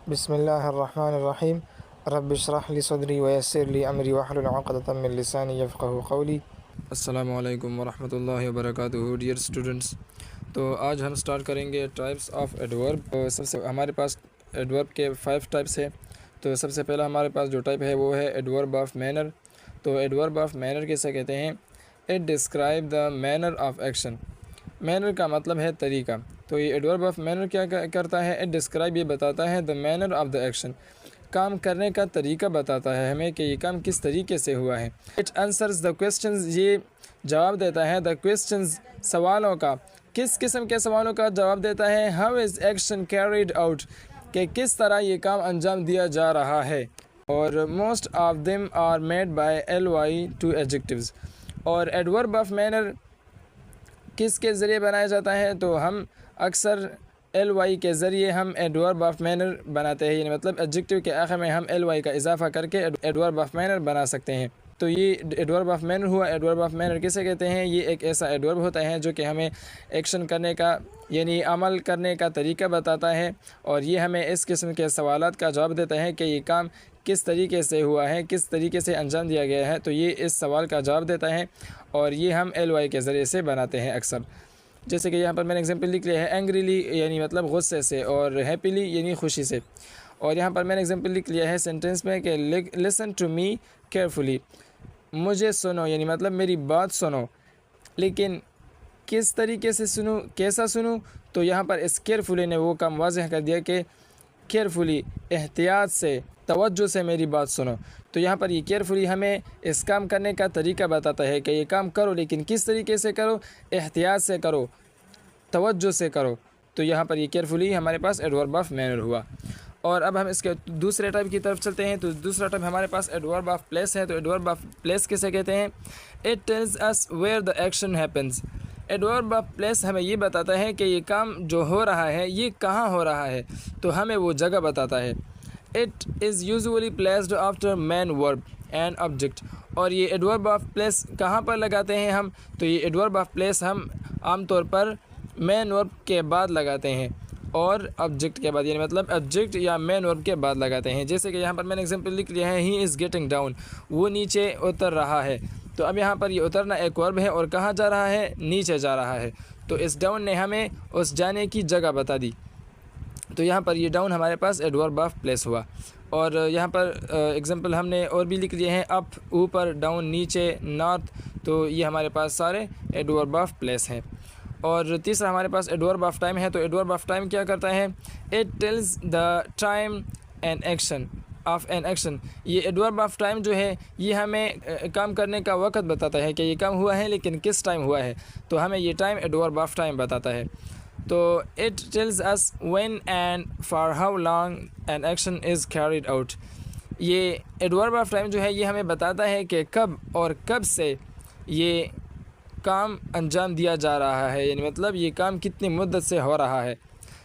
बिस्मिल्लाहिर्रहमानिर्रहीम। रब्बि इश्रह ली सदरी व यस्सिर ली अमरी वहलुल उक़दतम मिन लिसानी यफ़क़हू क़ौली। अस्सलामु अलैकुम वरहमतुल्लाहि वबरकातुहू। डियर स्टूडेंट्स, तो आज हम स्टार्ट करेंगे टाइप्स ऑफ एडवर्ब। तो सबसे हमारे पास एडवर्ब के 5 टाइप्स है। तो सबसे पहला हमारे पास जो टाइप है वो है एडवर्ब ऑफ मैनर। तो एडवर्ब ऑफ मैनर किसे कहते हैं? It describe the manner of action. Manner का मतलब है तरीका। तो ये एडवर्ब ऑफ मैनर क्या करता है? इट डिस्क्राइब, ये बताता है the manner of the action, काम करने का तरीका बताता है हमें कि ये काम किस तरीके से हुआ है। इट आंसर्स द क्वेश्चंस, ये जवाब देता है द क्वेश्चंस, सवालों का। किस किस्म के सवालों का जवाब देता है? How is action carried out, कि किस तरह ये काम अंजाम दिया जा रहा है। और most of them are made by ly to adjectives. और एडवर्ब ऑफ मैनर किसके ज़रिए बनाया जाता है? तो हम अक्सर ly के ज़रिए हम एडवर्ब ऑफ मैनर बनाते हैं, यानी मतलब एडजेक्टिव के आखिर में हम ly का इजाफा करके एडवर्ब ऑफ मैनर बना सकते हैं। तो ये एडवर्ब ऑफ मैनर हुआ। एडवर्ब ऑफ मैनर किसे कहते हैं? ये एक ऐसा एडवर्ब होता है जो कि हमें एक्शन करने का यानी अमल करने का तरीका बताता है, और ये हमें इस किस्म के सवालात का जवाब देता है कि ये काम किस तरीके से हुआ है, किस तरीके से अंजाम दिया गया है। तो ये इस सवाल का जवाब देता है, और ये हम ly के ज़रिए से बनाते हैं अक्सर। जैसे कि यहाँ पर मैंने एग्जांपल लिख लिया है एंग्रीली यानी मतलब गुस्से से, और हैप्पीली यानी खुशी से। और यहाँ पर मैंने एग्जांपल लिख लिया है सेंटेंस में कि लिसन टू मी केयरफुली, मुझे सुनो यानी मतलब मेरी बात सुनो। लेकिन किस तरीके से सुनूँ, कैसा सुनूँ? तो यहाँ पर इस केयरफुली ने वो काम वाज़ह कर दिया कि केयरफुली, एहतियात से, तवज्जो से मेरी बात सुनो। तो यहाँ पर ये केयरफुली हमें इस काम करने का तरीका बताता है कि ये काम करो, लेकिन किस तरीके से करो, एहतियात से करो, तवज्जो से करो। तो यहाँ पर ये केयरफुली हमारे पास एडवर्ब ऑफ मैनर हुआ। और अब हम इसके दूसरे टाइप की तरफ चलते हैं। तो दूसरा टाइप हमारे पास एडवर्ब ऑफ प्लेस है। तो एडवर्ब ऑफ प्लेस किसे कहते हैं? It tells us where the action happens. Adverb of place हमें ये बताता है कि ये काम जो हो रहा है ये कहाँ हो रहा है, तो हमें वो जगह बताता है। It is usually placed after man verb and object. और ये एडवर्ब ऑफ प्लेस कहाँ पर लगाते हैं हम? तो ये एडवर्ब ऑफ प्लेस हम आमतौर पर मैन वर्ब के बाद लगाते हैं और ऑब्जेक्ट के बाद, यानी मतलब ऑब्जेक्ट या मैन वर्ब के बाद लगाते हैं। जैसे कि यहाँ पर मैंने एग्जांपल लिख लिया है, ही इज़ गेटिंग डाउन, वो नीचे उतर रहा है। तो अब यहाँ पर ये उतरना एक वर्ब है, और कहाँ जा रहा है? नीचे जा रहा है। तो इस डाउन ने हमें उस जाने की जगह बता दी। तो यहाँ पर ये डाउन हमारे पास एडवर्ब ऑफ प्लेस हुआ। और यहाँ पर एग्जांपल हमने और भी लिख लिए हैं, अप ऊपर, डाउन नीचे, नॉर्थ। तो ये हमारे पास सारे एडवर्ब ऑफ प्लेस हैं। और तीसरा हमारे पास एडवर्ब ऑफ टाइम है। तो एडवर्ब ऑफ टाइम क्या करता है? It tells the time and action of an action. ये एडवर्ब ऑफ टाइम जो है ये हमें काम करने का वक़्त बताता है कि ये काम हुआ है, लेकिन किस टाइम हुआ है। तो हमें ये टाइम एडवर्ब ऑफ टाइम बताता है। तो it tells us when and for how long an action is carried out. ये एडवर्ब ऑफ टाइम जो है ये हमें बताता है कि कब और कब से ये काम अंजाम दिया जा रहा है, यानी मतलब ये काम कितनी मुद्दत से हो रहा है।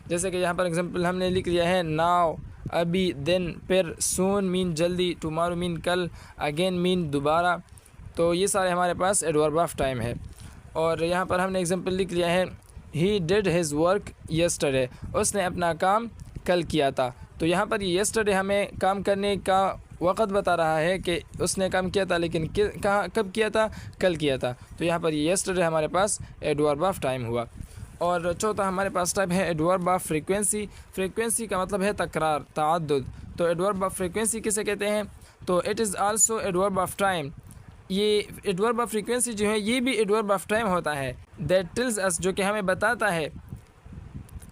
जैसे कि यहाँ पर एग्जांपल हमने लिख लिया है, नाउ अभी, देन फिर, सून मीन जल्दी, टुमारो मीन कल, अगेन मीन दोबारा। तो ये सारे हमारे पास एडवर्ब ऑफ टाइम है। और यहाँ पर हमने एग्जांपल लिख लिया है, he did his work yesterday, उसने अपना काम कल किया था। तो यहाँ पर ये यस्टरडे हमें काम करने का वक़्त बता रहा है कि उसने काम किया था, लेकिन कहाँ कब किया था? कल किया था। तो यहाँ पर ये यस्टरडे हमारे पास एडवर्ब ऑफ टाइम हुआ। और चौथा हमारे पास टाइप है एडवर्ब ऑफ फ्रीक्वेंसी। फ्रीक्वेंसी का मतलब है तकरार, ताअद्दुद। तो एडवर्ब ऑफ फ्रीक्वेंसी किसे कहते हैं? तो it is also adverb of time. ये एडवर्ब ऑफ फ्रीक्वेंसी जो है ये भी एडवर्ब ऑफ टाइम होता है। दैट टेल्स अस, जो कि हमें बताता है,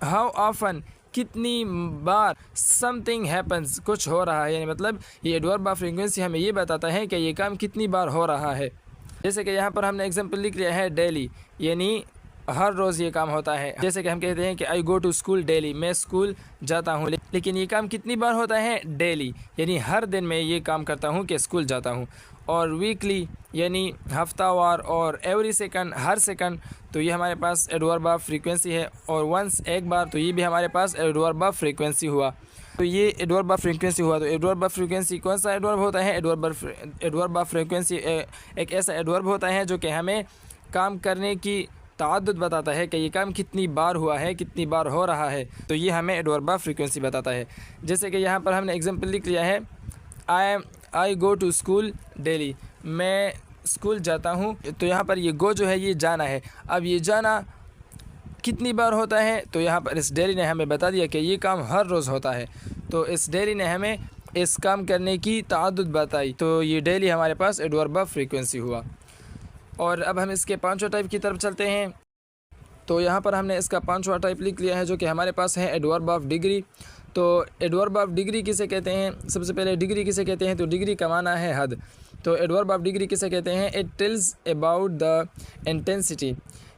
हाउ ऑफन, कितनी बार, समथिंग हैपन्स, कुछ हो रहा है। यानी मतलब ये एडवर्ब ऑफ फ्रीक्वेंसी हमें ये बताता है कि ये काम कितनी बार हो रहा है। जैसे कि यहाँ पर हमने एग्जांपल लिख लिया है, डेली, यानी हर रोज़ ये काम होता है। जैसे कि हम कहते हैं कि आई गो टू स्कूल डेली, मैं स्कूल जाता हूँ, लेकिन ये काम कितनी बार होता है? डेली, यानी हर दिन मैं ये काम करता हूँ कि स्कूल जाता हूँ। और वीकली यानी हफ्तावार, और एवरी सेकंड, हर सेकंड। तो ये हमारे पास एडवर्ब ऑफ फ्रीक्वेंसी है। और वंस, एक बार, तो ये भी हमारे पास एडवर्ब ऑफ फ्रीक्वेंसी हुआ। तो ये एडवर्ब ऑफ फ्रीक्वेंसी हुआ। तो एडवर्ब ऑफ फ्रीक्वेंसी कौन सा एडवर्ब होता है? एडवर्ब ऑफ फ्रीक्वेंसी एक ऐसा एडवर्ब होता है जो कि हमें काम करने की ताअद्दुद बताता है कि ये काम कितनी बार हुआ है, कितनी बार हो रहा है, तो ये हमें एडवर्ब ऑफ फ्रीक्वेंसी बताता है। जैसे कि यहाँ पर हमने एग्जांपल लिख लिया है, आई गो टू स्कूल डेली, मैं स्कूल जाता हूँ। तो यहाँ पर ये गो जो है ये जाना है। अब ये जाना कितनी बार होता है, तो यहाँ पर इस डेली ने हमें बता दिया कि ये काम हर रोज़ होता है। तो इस डेली ने हमें इस काम करने की ताअद्दुद बताई, तो ये डेली हमारे पास एडवर्ब ऑफ फ्रीक्वेंसी हुआ। और अब हम इसके पांचवा टाइप की तरफ चलते हैं। तो यहाँ पर हमने इसका पांचवा टाइप लिख लिया है, जो कि हमारे पास है एडवर्ब ऑफ डिग्री। तो एडवर्ब ऑफ डिग्री किसे कहते हैं? सबसे पहले डिग्री किसे कहते हैं? तो डिग्री का माना है हद। तो एडवर्ब ऑफ डिग्री किसे कहते हैं? It tells about the intensity.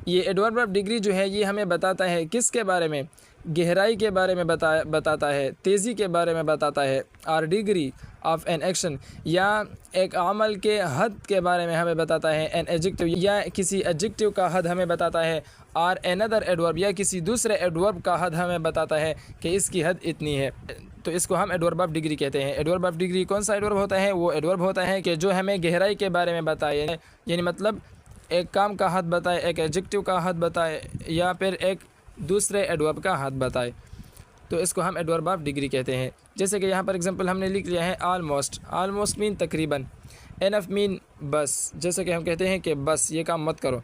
ये एडवर्ब ऑफ डिग्री जो है ये हमें बताता है किसके बारे में? गहराई के बारे में बताता है, तेज़ी के बारे में बताता है। Or degree of an action, या एक अमल के हद के बारे में हमें बताता है। एन एडजेक्टिव, या किसी एडजेक्टिव का हद हमें बताता है। आर एनदर एडवर्ब, या किसी दूसरे एडवर्ब का हद हमें बताता है कि इसकी हद इतनी है। तो इसको हम एडवर्ब ऑफ डिग्री कहते हैं। एडवर्ब ऑफ डिग्री कौन सा एडवर्ब होता है? वो एडवर्ब होता है कि जो हमें गहराई के बारे में बताए, यानी मतलब एक काम का हद बताए, एक एडजेक्टिव का हद बताए, या फिर एक दूसरे एडवर्ब का हद बताए। तो इसको हम एडवर्ब ऑफ डिग्री कहते हैं। जैसे कि यहाँ पर एग्जांपल हमने लिख लिया है, ऑलमोस्ट। ऑलमोस्ट मीन तकरीबन, एनफ मीन बस, जैसे कि हम कहते हैं कि बस ये काम मत करो।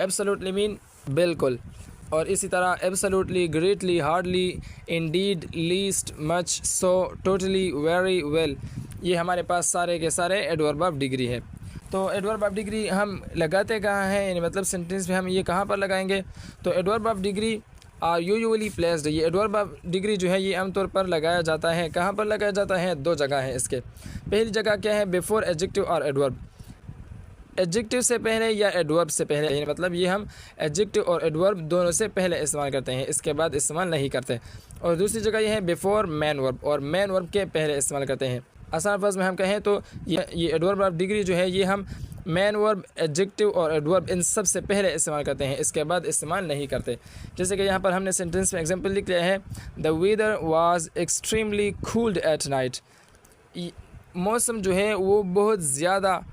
एब्सोल्युटली मीन बिल्कुल, और इसी तरह absolutely, greatly, hardly, indeed, least, much, so, totally, very well, ये हमारे पास सारे के सारे एडवर्ब ऑफ डिग्री है। तो एडवर्ब ऑफ डिग्री हम लगाते कहाँ हैं, यानी मतलब सेंटेंस में हम ये कहाँ पर लगाएंगे? तो adverb of degree are usually placed. ये एडवर्ब ऑफ डिग्री जो है ये आमतौर पर लगाया जाता है। कहाँ पर लगाया जाता है? दो जगह है इसके। पहली जगह क्या है? बिफोर एडजेक्टिव और एडवर्ब, एडजेक्टिव से पहले या एडवर्ब से पहले, यानी मतलब ये हम एडजेक्टिव और एडवर्ब दोनों से पहले इस्तेमाल करते हैं, इसके बाद इस्तेमाल नहीं करते। और दूसरी जगह ये है बिफोर मैन वर्ब, और मैन वर्ब के पहले इस्तेमाल करते हैं। आसान लफ्ज़ में हम कहें तो ये एडवर्ब ऑफ डिग्री जो है ये हम मैन वर्ब, एडजेक्टिव और एडवर्ब इन सब से पहले इस्तेमाल करते हैं, इसके बाद इस्तेमाल नहीं करते। जैसे कि यहाँ पर हमने सेंटेंस में एग्जांपल लिख लिया है, the weather was extremely cooled at night. मौसम जो है वो बहुत ज़्यादा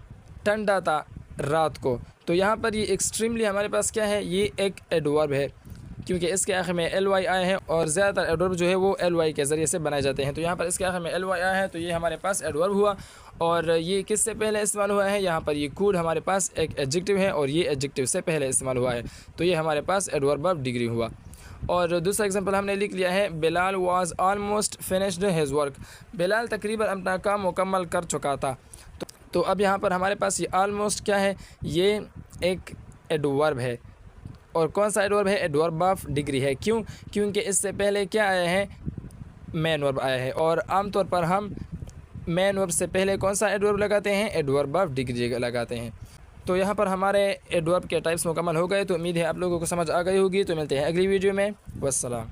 ठंडा था रात को। तो यहाँ पर ये एक्सट्रीमली हमारे पास क्या है? ये एक एडवर्ब है, क्योंकि इसके आखिर में एल वाई आए हैं, और ज़्यादातर एडवर्ब जो है वो एल वाई के ज़रिए से बनाए जाते हैं। तो यहाँ पर इसके आखिर में एल वाई आया है, तो ये हमारे पास एडवर्ब हुआ। और ये किससे पहले इस्तेमाल हुआ है? यहाँ पर ये कूड हमारे पास एक एडजेक्टिव है, और ये एडजेक्टिव से पहले इस्तेमाल हुआ है, तो ये हमारे पास एडवर्ब ऑफ डिग्री हुआ। और दूसरा एग्जांपल हमने लिख लिया है, Bilal was almost finished his work. Bilal तकरीबन अपना काम मुकम्मल कर चुका था। तो अब यहाँ पर हमारे पास ये ऑलमोस्ट क्या है? ये एक एडवर्ब है। और कौन सा एडवर्ब है? एडवर्ब ऑफ डिग्री है। क्यों? क्योंकि इससे पहले क्या आया है? मैन वर्ब आया है, और आमतौर पर हम मैन वर्ब से पहले कौन सा एडवर्ब लगाते हैं? एडवर्ब ऑफ डिग्री लगाते हैं। तो यहाँ पर हमारे एडवर्ब के टाइप्स मुकम्मल हो गए। तो उम्मीद है आप लोगों को समझ आ गई होगी। तो मिलते हैं अगली वीडियो में। वस्सलाम।